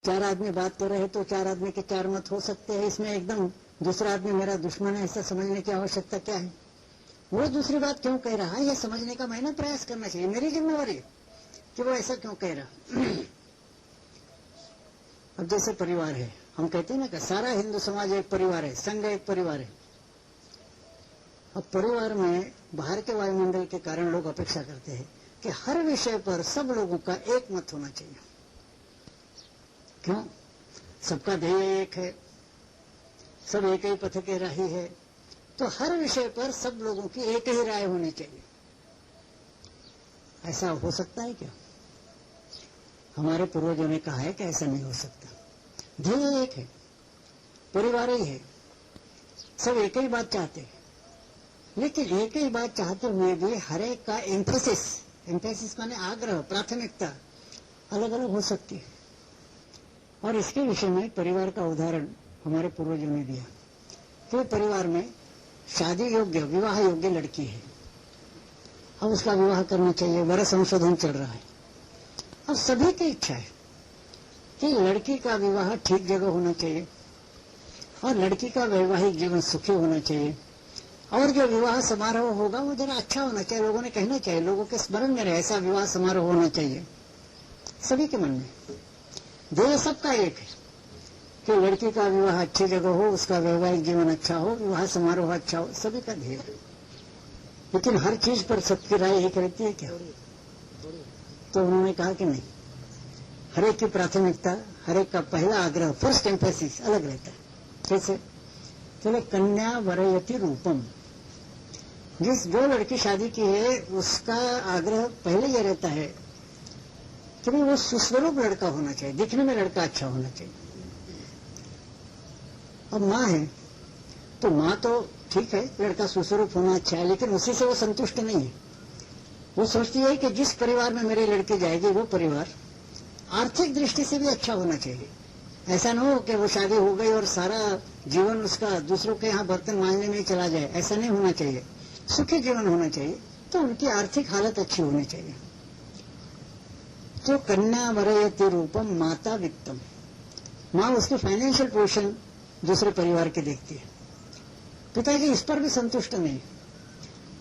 चार आदमी बात कर रहे हैं तो चार आदमी के चार मत हो सकते हैं, इसमें एकदम दूसरा आदमी मेरा दुश्मन है ऐसा समझने की आवश्यकता क्या है? वो दूसरी बात क्यों कह रहा है ये समझने का मैंने प्रयास करना चाहिए, मेरी जिम्मेवारी है कि वो ऐसा क्यों कह रहा। अब जैसे परिवार है, हम कहते हैं ना कि सारा हिंदू समाज एक परिवार है, संघ एक परिवार है। अब परिवार में बाहर के वायुमंडल के कारण लोग अपेक्षा करते हैं कि हर विषय पर सब लोगों का एक मत होना चाहिए। क्यों? सबका ध्येय एक है, सब एक ही पथ के राही है, तो हर विषय पर सब लोगों की एक ही राय होनी चाहिए। ऐसा हो सकता है क्या? हमारे पूर्वजों ने कहा है कि ऐसा नहीं हो सकता। ध्येय एक है, परिवार ही है, सब एक ही बात चाहते हैं, लेकिन एक ही बात चाहते हुए भी हर एक का एम्फेसिस माने आग्रह, प्राथमिकता अलग अलग हो सकती है। और इसके विषय में परिवार का उदाहरण हमारे पूर्वजों ने दिया कि परिवार में शादी योग्य, विवाह योग्य लड़की है, अब उसका विवाह करना चाहिए, वर संशोधन चल रहा है। अब सभी की इच्छा है कि लड़की का विवाह ठीक जगह होना चाहिए और लड़की का वैवाहिक जीवन सुखी होना चाहिए, और जो विवाह समारोह होगा वो जरा अच्छा होना चाहिए, लोगों ने कहना चाहिए, लोगों के स्मरण में रहे ऐसा विवाह समारोह होना चाहिए। सभी के मन में ध्येय सबका एक है कि लड़की का विवाह अच्छी जगह हो, उसका वैवाहिक जीवन अच्छा हो, विवाह समारोह अच्छा हो, सभी का ध्येय। लेकिन हर चीज पर सबकी राय एक रहती है क्या? तो उन्होंने कहा कि नहीं, हर एक की प्राथमिकता, हर एक का पहला आग्रह, फर्स्ट एम्फेसिस अलग रहता है। कैसे? चलो, कन्या वरयति रूपम, जो लड़की शादी की है उसका आग्रह पहले यह रहता है कि वो सुस्वरूप लड़का होना चाहिए, दिखने में लड़का अच्छा होना चाहिए। अब माँ है तो माँ तो ठीक है, लड़का सुस्वरूप होना अच्छा है, लेकिन उसी से वो संतुष्ट नहीं है। वो सोचती है कि जिस परिवार में मेरी लड़की जाएगी वो परिवार आर्थिक दृष्टि से भी अच्छा होना चाहिए। ऐसा न हो कि वो शादी हो गई और सारा जीवन उसका दूसरों के यहाँ बर्तन मांजने में चला जाए, ऐसा नहीं होना चाहिए। सुखी जीवन होना चाहिए, तो उनकी आर्थिक हालत अच्छी होनी चाहिए। तो कन्या वरयति रूपम माता वित्तम, माँ उसकी फाइनेंशियल पोजीशन दूसरे परिवार के देखती है। पिताजी इस पर भी संतुष्ट नहीं।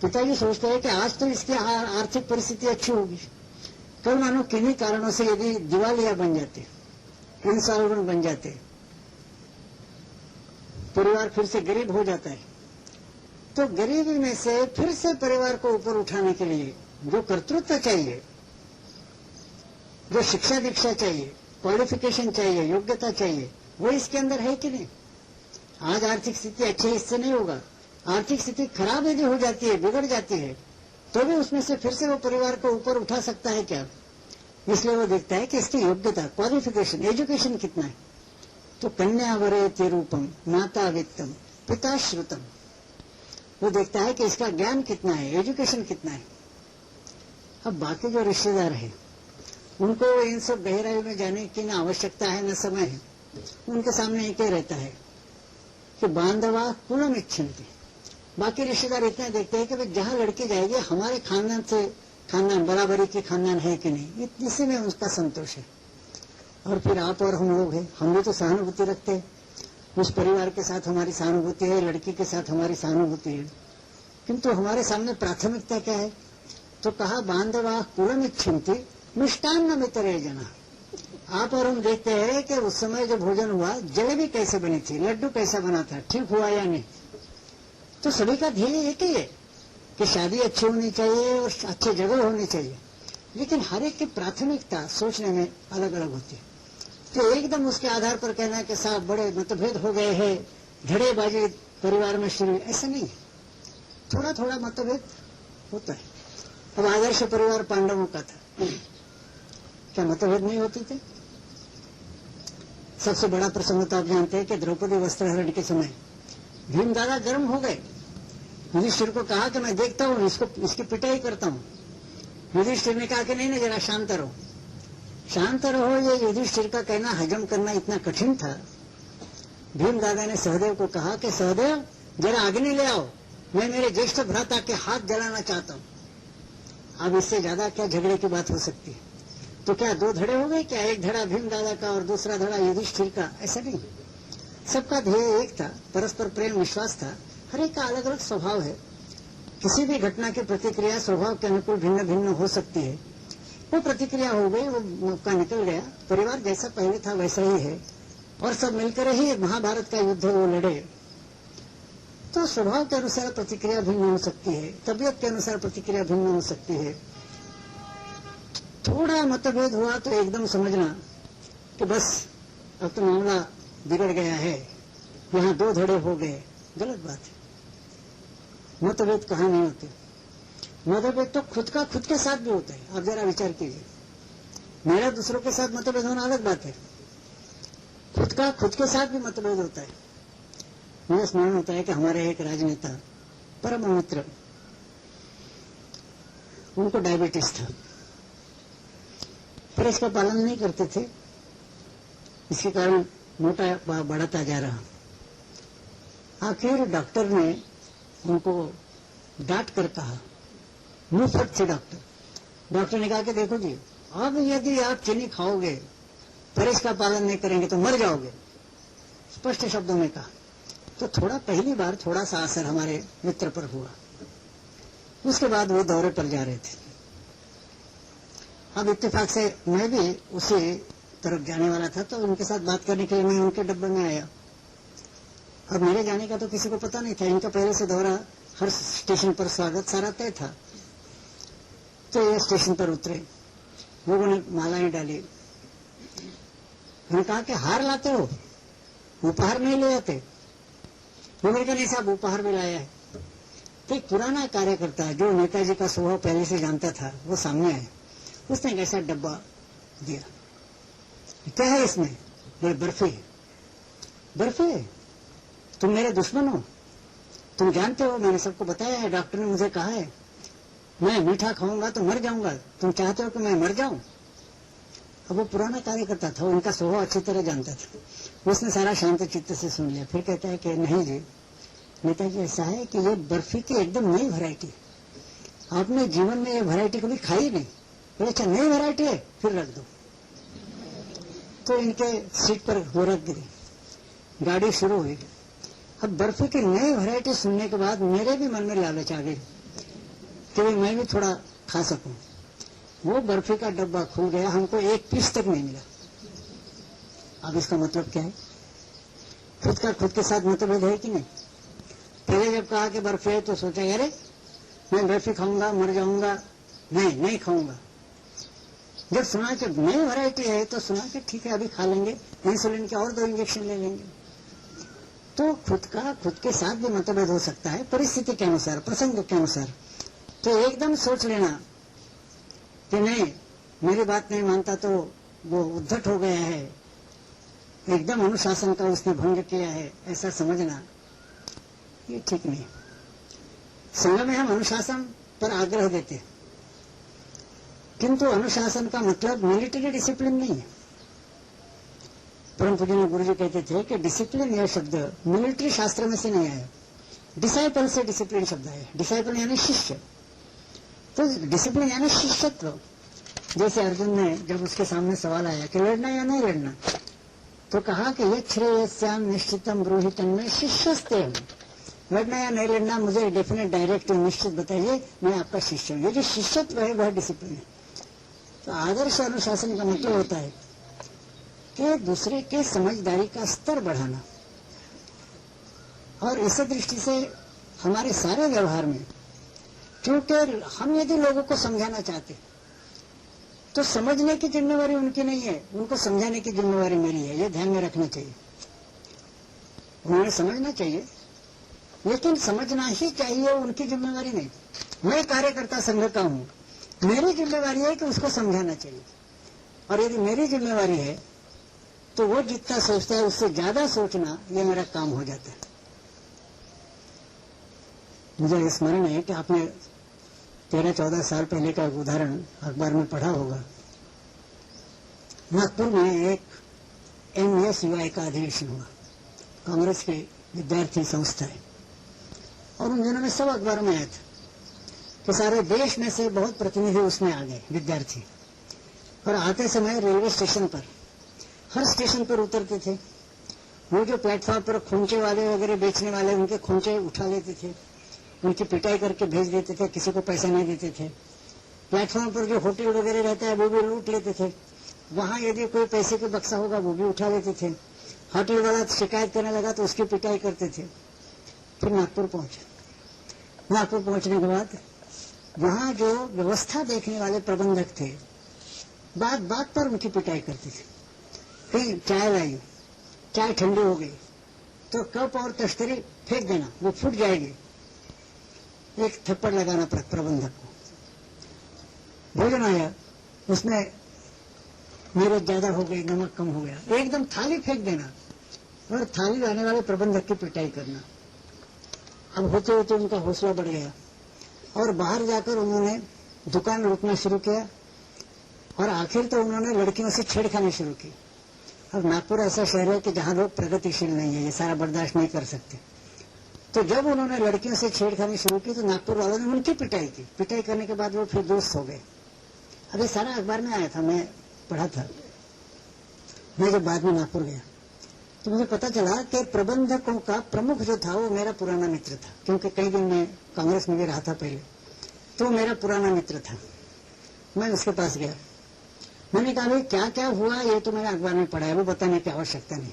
पिताजी सोचते हैं कि आज तो इसकी आर्थिक परिस्थिति अच्छी होगी, कल मानो किन्हीं कारणों से यदि दिवालिया बन जाते, इंसॉल्वेंट बन जाते, परिवार फिर से गरीब हो जाता है, तो गरीबी में से फिर से परिवार को ऊपर उठाने के लिए जो कर्तृत्व चाहिए, जो शिक्षा दीक्षा चाहिए, क्वालिफिकेशन चाहिए, योग्यता चाहिए, वो इसके अंदर है कि नहीं? आज आर्थिक स्थिति अच्छी, इससे नहीं होगा। आर्थिक स्थिति खराब यदि हो जाती है, बिगड़ जाती है, तो भी उसमें से फिर से वो परिवार को ऊपर उठा सकता है क्या? इसलिए वो देखता है कि इसकी योग्यता, क्वालिफिकेशन, एजुकेशन कितना है। तो कन्या वरयति रूपम माता वित्तम पिता श्रुतम, वो देखता है कि इसका ज्ञान कितना है, एजुकेशन कितना है। अब बाकी जो रिश्तेदार है उनको इन सब गहराई में जाने की न आवश्यकता है न समय है। उनके सामने एक ही रहता है कि बांधवा कुलम इच्छन्ति। बाकी रिश्तेदार इतना देखते हैं कि भाई जहाँ लड़की जाएगी हमारे खानदान से खानदान बराबरी की खानदान है कि नहीं, इसी में उसका संतोष है। और फिर आप और हम लोग हैं, हम भी तो सहानुभूति रखते हैं, उस परिवार के साथ हमारी सहानुभूति है, लड़की के साथ हमारी सहानुभूति है, किंतु हमारे सामने प्राथमिकता क्या है? तो कहा बांधवा कुलम इच्छन्ति मिष्टान्न वितरे जना। आप और हम देखते हैं कि उस समय जो भोजन हुआ, जलेबी कैसे बनी थी, लड्डू कैसा बना था, ठीक हुआ या नहीं। तो सभी का ध्येय एक ही है कि शादी अच्छी होनी चाहिए और अच्छी जगह होनी चाहिए, लेकिन हर एक की प्राथमिकता सोचने में अलग अलग होती है। तो एकदम उसके आधार पर कहना कि साहब बड़े मतभेद हो गए हैं, झड़ेबाजी परिवार में शुरू, ऐसा नहीं है। थोड़ा थोड़ा मतभेद होता है। अब आदर्श परिवार पांडवों का था, क्या मतभेद नहीं होते थे? सबसे बड़ा प्रसंग तो आप जानते हैं कि द्रौपदी वस्त्रहरण के समय भीम दादा गर्म हो गए। युधिष्ठिर को कहा कि मैं देखता हूँ इसकी पिटाई करता हूँ। युधिष्ठिर ने कहा कि नहीं, जरा शांत रहो, शांत रहो। ये युधिष्ठिर का कहना हजम करना इतना कठिन था। भीम दादा ने सहदेव को कहा कि सहदेव जरा अग्नि ले आओ, मैं मेरे ज्येष्ठ भ्राता के हाथ जलाना चाहता हूँ। अब इससे ज्यादा क्या झगड़े की बात हो सकती है? तो क्या दो धड़े हो गए क्या? एक धड़ा भीम दादा का और दूसरा धड़ा युधिष्ठिर का? ऐसा नहीं, सबका ध्येय एक था, परस्पर प्रेम विश्वास था। हर एक का अलग अलग स्वभाव है। किसी भी घटना की प्रतिक्रिया स्वभाव के अनुकूल भिन्न भिन्न हो सकती है। वो प्रतिक्रिया हो गई, वो मौका निकल गया, परिवार जैसा पहले था वैसा ही है, और सब मिलकर ही महाभारत का युद्ध वो लड़े। तो स्वभाव के अनुसार प्रतिक्रिया भिन्न हो सकती है, तबीयत के अनुसार प्रतिक्रिया भिन्न हो सकती है। थोड़ा मतभेद हुआ तो एकदम समझना कि बस अब तो मामला बिगड़ गया है, यहाँ दो धड़े हो गए, गलत बात है। मतभेद कहाँ नहीं होते। मतभेद तो खुद के साथ भी होता है। आप जरा विचार कीजिए, मेरा दूसरों के साथ मतभेद होना अलग बात है, खुद के साथ भी मतभेद होता है। मुझे स्मरण होता है कि हमारे एक राजनेता परम मित्र, उनको डायबिटीज था, पर इसका पालन नहीं करते थे, इसके कारण मोटा बढ़ता जा रहा। आखिर डॉक्टर ने उनको डांट कर कहा, मुंह फट से डॉक्टर ने कहा कि देखो जी, अब यदि आप चीनी खाओगे, पर इसका पालन नहीं करेंगे तो मर जाओगे, स्पष्ट शब्दों में कहा। तो पहली बार थोड़ा सा असर हमारे मित्र पर हुआ। उसके बाद वो दौरे पर जा रहे थे। अब इत्तेफाक से मैं भी उसी तरफ जाने वाला था, तो उनके साथ बात करने के लिए मैं उनके डब्बे में आया। अब मेरे जाने का तो किसी को पता नहीं था, इनका पहले से दौरा, हर स्टेशन पर स्वागत सारा तय था। तो ये स्टेशन पर उतरे, लोगों ने मालाएं डाली। मैंने कहा कि हार लाते हो, उपहार नहीं ले आते? वो मेरे नहीं साहब, उपहार भी लाया है। तो एक पुराना कार्यकर्ता जो नेताजी का स्वभाव पहले से जानता था, वो सामने आया। उसने एक ऐसा डब्बा दिया। क्या है इसमें? बोले बर्फी है। बर्फी है? तुम मेरे दुश्मन हो, तुम जानते हो, मैंने सबको बताया है, डॉक्टर ने मुझे कहा है मैं मीठा खाऊंगा तो मर जाऊंगा, तुम चाहते हो कि मैं मर जाऊं? अब वो पुराना कार्यकर्ता था, उनका स्वभाव अच्छी तरह जानता था। उसने सारा शांत चित्त से सुन लिया। फिर कहता है कि नहीं जी नेताजी, ऐसा है कि ये बर्फी की एकदम नई वैरायटी, आपने जीवन में ये वैरायटी कभी खाई नहीं। बोले अच्छा नई वैरायटी है, फिर रख दो। तो इनके सीट पर वो रख गिरी, गाड़ी शुरू हुई। अब बर्फी की नई वैरायटी सुनने के बाद मेरे भी मन में लालच आ गई कि मैं भी थोड़ा खा सकूं। वो बर्फी का डब्बा खुल गया, हमको एक पीस तक नहीं मिला। अब इसका मतलब क्या है? खुद के साथ मतभेद है कि नहीं? पहले जब कहा कि बर्फी है तो सोचा अरे मैं बर्फी खाऊंगा मर जाऊंगा, नहीं खाऊंगा। जब सुना कि नई वैरायटी है तो सुना कि ठीक है अभी खा लेंगे, इंसुलिन के और 2 इंजेक्शन ले लेंगे। तो खुद के साथ भी मतभेद हो सकता है, परिस्थिति के अनुसार, प्रसंग के अनुसार। तो एकदम सोच लेना कि नहीं मेरी बात नहीं मानता तो वो उद्धट हो गया है, एकदम अनुशासन का उसने भंग किया है, ऐसा समझना ये ठीक नहीं। संघ में हम अनुशासन पर आग्रह देते हैं, किंतु अनुशासन का मतलब मिलिट्री डिसिप्लिन नहीं है। परम पूज्य गुरुजी कहते थे कि डिसिप्लिन यह शब्द मिलिट्री शास्त्र में से नहीं आया, डिसाइपल से डिसिप्लिन शब्द है। डिसाइपल यानी शिष्य, तो डिसिप्लिन यानी शिष्यत्व। जैसे अर्जुन ने जब उसके सामने सवाल आया कि लड़ना या नहीं लड़ना, तो कहा कि ये श्रेयस्याम निश्चितम ब्रूहि तन्मे शिष्यस्ते। लड़ना या नहीं लड़ना मुझे डेफिनेट डायरेक्ट निश्चित बताइए, मैं आपका शिष्य हूँ। ये जो शिष्यत्व है वह डिसिप्लिन है। तो आदर्श अनुशासन का मतलब होता है कि दूसरे के समझदारी का स्तर बढ़ाना। और इस दृष्टि से हमारे सारे व्यवहार में, क्योंकि हम यदि लोगों को समझाना चाहते तो समझने की जिम्मेवारी उनकी नहीं है, उनको समझाने की जिम्मेवारी मेरी है। ये ध्यान में रखना चाहिए। उन्हें समझना चाहिए, लेकिन समझना ही चाहिए, उनकी जिम्मेवारी नहीं। मैं कार्यकर्ता संघ का हूं, मेरी जिम्मेवारी है कि उसको समझाना चाहिए। और यदि मेरी जिम्मेवारी है तो वो जितना सोचता है उससे ज्यादा सोचना, ये मेरा काम हो जाता है। मुझे स्मरण है कि आपने 13-14 साल पहले का उदाहरण अखबार में पढ़ा होगा। नागपुर में एक MSUI का अधिवेशन हुआ, कांग्रेस की विद्यार्थी संस्था है, और उन दिनों में सब अखबार में आया था कि सारे देश में से बहुत प्रतिनिधि उसमें आ गए, विद्यार्थी। और आते समय रेलवे स्टेशन पर, हर स्टेशन पर उतरते थे। वो जो प्लेटफॉर्म पर खोंचे वाले वगैरह बेचने वाले, उनके खोंचे उठा लेते थे, उनकी पिटाई करके भेज देते थे, किसी को पैसा नहीं देते थे। प्लेटफॉर्म पर जो होटल वगैरह रहता है वो भी लूट लेते थे। वहां यदि कोई पैसे का बक्सा होगा वो भी उठा लेते थे। होटल वाला शिकायत करने लगा तो उसकी पिटाई करते थे। फिर नागपुर पहुंचे। नागपुर पहुंचने के बाद वहां जो व्यवस्था देखने वाले प्रबंधक थे, बात बात पर उनकी पिटाई करते थे। कहीं चाय लाई, चाय ठंडी हो गई तो कप और तश्तरी फेंक देना, वो फूट जाएगी, एक थप्पड़ लगाना प्रबंधक को। भोजन आया, उसमें मिर्च ज्यादा हो गई, नमक कम हो गया, एकदम थाली फेंक देना और थाली लाने वाले प्रबंधक की पिटाई करना। अब होते होते उनका हौसला बढ़ गया और बाहर जाकर उन्होंने दुकान लूटना शुरू किया और आखिर तो उन्होंने लड़कियों से छेड़खानी शुरू की। अब नागपुर ऐसा शहर है कि जहां लोग प्रगतिशील नहीं है, ये सारा बर्दाश्त नहीं कर सकते। तो जब उन्होंने लड़कियों से छेड़खानी शुरू की तो नागपुर वालों ने उनकी पिटाई की। पिटाई करने के बाद वो फिर दोस्त हो गए। अब ये सारा अखबार में आया था, मैं पढ़ा था। मैं जब बाद में नागपुर गया तो मुझे पता चला कि प्रबंधकों का प्रमुख जो था वो मेरा पुराना मित्र था, क्योंकि कई दिन मैं कांग्रेस में भी रहा था पहले, तो मेरा पुराना मित्र था। मैं उसके पास गया, मैंने कहा भाई क्या क्या हुआ ये तो मैंने अखबार में पढ़ा है, वो बताने की आवश्यकता नहीं,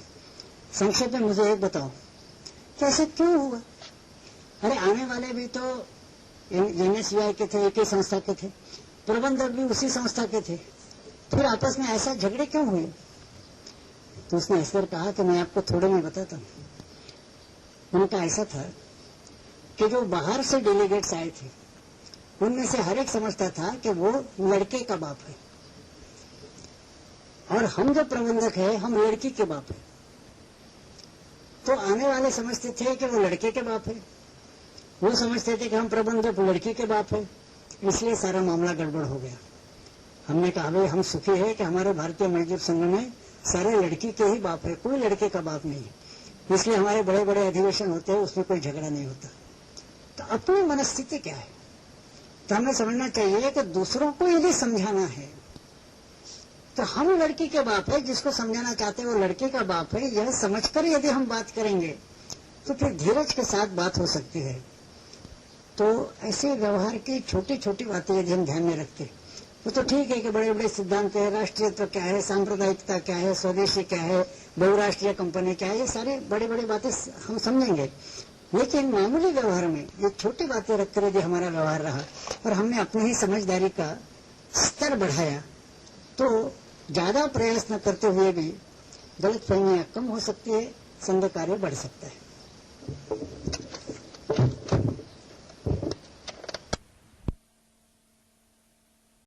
संक्षेप में मुझे एक बताओ कैसे क्यों हुआ। अरे आने वाले भी तो NSUI के थे, एक ही संस्था के थे, प्रबंधक भी उसी संस्था के थे, फिर आपस में ऐसा झगड़े क्यों हुए। तो उसने ऐसा कहा कि मैं आपको थोड़े में बताता हूं। उनका ऐसा था कि जो बाहर से डेलीगेट्स आए थे उनमें से हर एक समझता था कि वो लड़के का बाप है और हम जो प्रबंधक है हम लड़की के बाप है। तो आने वाले समझते थे कि वो लड़के के बाप है, वो समझते थे कि हम प्रबंधक लड़की के बाप है, इसलिए सारा मामला गड़बड़ हो गया। हमने कहा भाई हम सुखी है कि हमारे भारतीय मजदूर संघ में सारे लड़की के ही बाप है, कोई लड़के का बाप नहीं है, इसलिए हमारे बड़े बड़े अधिवेशन होते हैं उसमें कोई झगड़ा नहीं होता। तो अपनी मनस्थिति क्या है, तो हमें समझना चाहिए कि दूसरों को यदि समझाना है तो हम लड़की के बाप है, जिसको समझाना चाहते हैं वो लड़के का बाप है, यह समझकर यदि हम बात करेंगे तो फिर धीरज के साथ बात हो सकती है। तो ऐसे व्यवहार की छोटी छोटी बातें यदि हम ध्यान में रखते तो ठीक है कि बड़े बड़े सिद्धांत है, राष्ट्रीयत्व क्या है, सांप्रदायिकता क्या है, स्वदेशी क्या है, बहुराष्ट्रीय कंपनी क्या है, ये सारे बड़े बड़े बातें हम समझेंगे। लेकिन मामूली व्यवहार में ये छोटी बातें रखकर यदि हमारा व्यवहार रहा और हमने अपनी ही समझदारी का स्तर बढ़ाया तो ज्यादा प्रयास न करते हुए भी गलतफहमियां कम हो सकती है, संघ कार्य बढ़ सकता है।